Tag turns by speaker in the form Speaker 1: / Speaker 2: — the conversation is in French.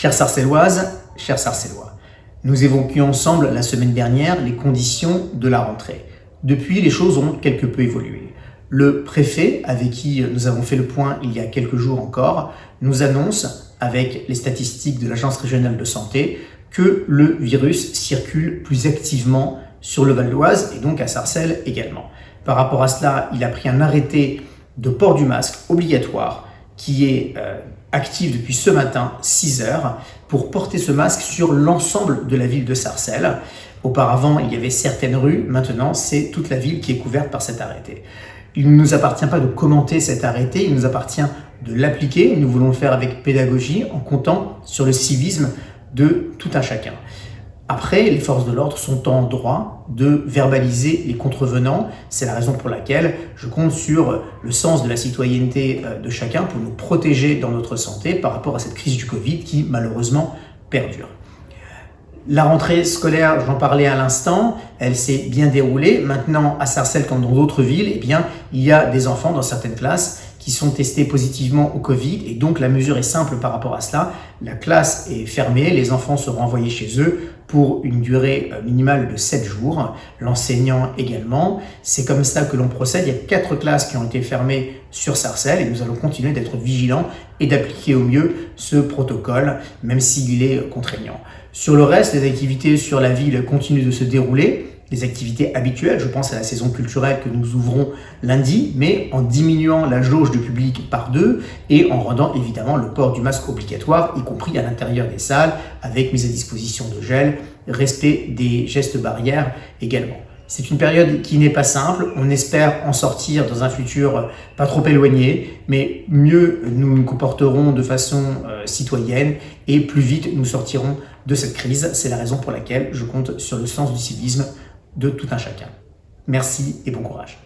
Speaker 1: Chères Sarcelloises, chers Sarcellois, nous évoquions ensemble la semaine dernière les conditions de la rentrée. Depuis, les choses ont quelque peu évolué. Le préfet, avec qui nous avons fait le point il y a quelques jours encore, nous annonce, avec les statistiques de l'Agence régionale de santé, que le virus circule plus activement sur le Val d'Oise et donc à Sarcelles également. Par rapport à cela, il a pris un arrêté de port du masque obligatoire qui est actif depuis ce matin, 6 heures, pour porter ce masque sur l'ensemble de la ville de Sarcelles. Auparavant, il y avait certaines rues, maintenant c'est toute la ville qui est couverte par cet arrêté. Il ne nous appartient pas de commenter cet arrêté, il nous appartient de l'appliquer. Nous voulons le faire avec pédagogie, en comptant sur le civisme de tout un chacun. Après, les forces de l'ordre sont en droit de verbaliser les contrevenants. C'est la raison pour laquelle je compte sur le sens de la citoyenneté de chacun pour nous protéger dans notre santé par rapport à cette crise du Covid qui, malheureusement, perdure. La rentrée scolaire, j'en parlais à l'instant, elle s'est bien déroulée. Maintenant, à Sarcelles, comme dans d'autres villes, eh bien, il y a des enfants dans certaines classes qui sont testés positivement au Covid et donc la mesure est simple par rapport à cela. La classe est fermée, les enfants seront envoyés chez eux pour une durée minimale de 7 jours, l'enseignant également. C'est comme ça que l'on procède. Il y a 4 classes qui ont été fermées sur Sarcelles et nous allons continuer d'être vigilants et d'appliquer au mieux ce protocole, même s'il est contraignant. Sur le reste, les activités sur la ville continuent de se dérouler. Les activités habituelles, je pense à la saison culturelle que nous ouvrons lundi, mais en diminuant la jauge de public par 2 et en rendant évidemment le port du masque obligatoire, y compris à l'intérieur des salles, avec mise à disposition de gel, respect des gestes barrières également. C'est une période qui n'est pas simple, on espère en sortir dans un futur pas trop éloigné, mais mieux nous nous comporterons de façon citoyenne et plus vite nous sortirons de cette crise. C'est la raison pour laquelle je compte sur le sens du civisme de tout un chacun. Merci et bon courage.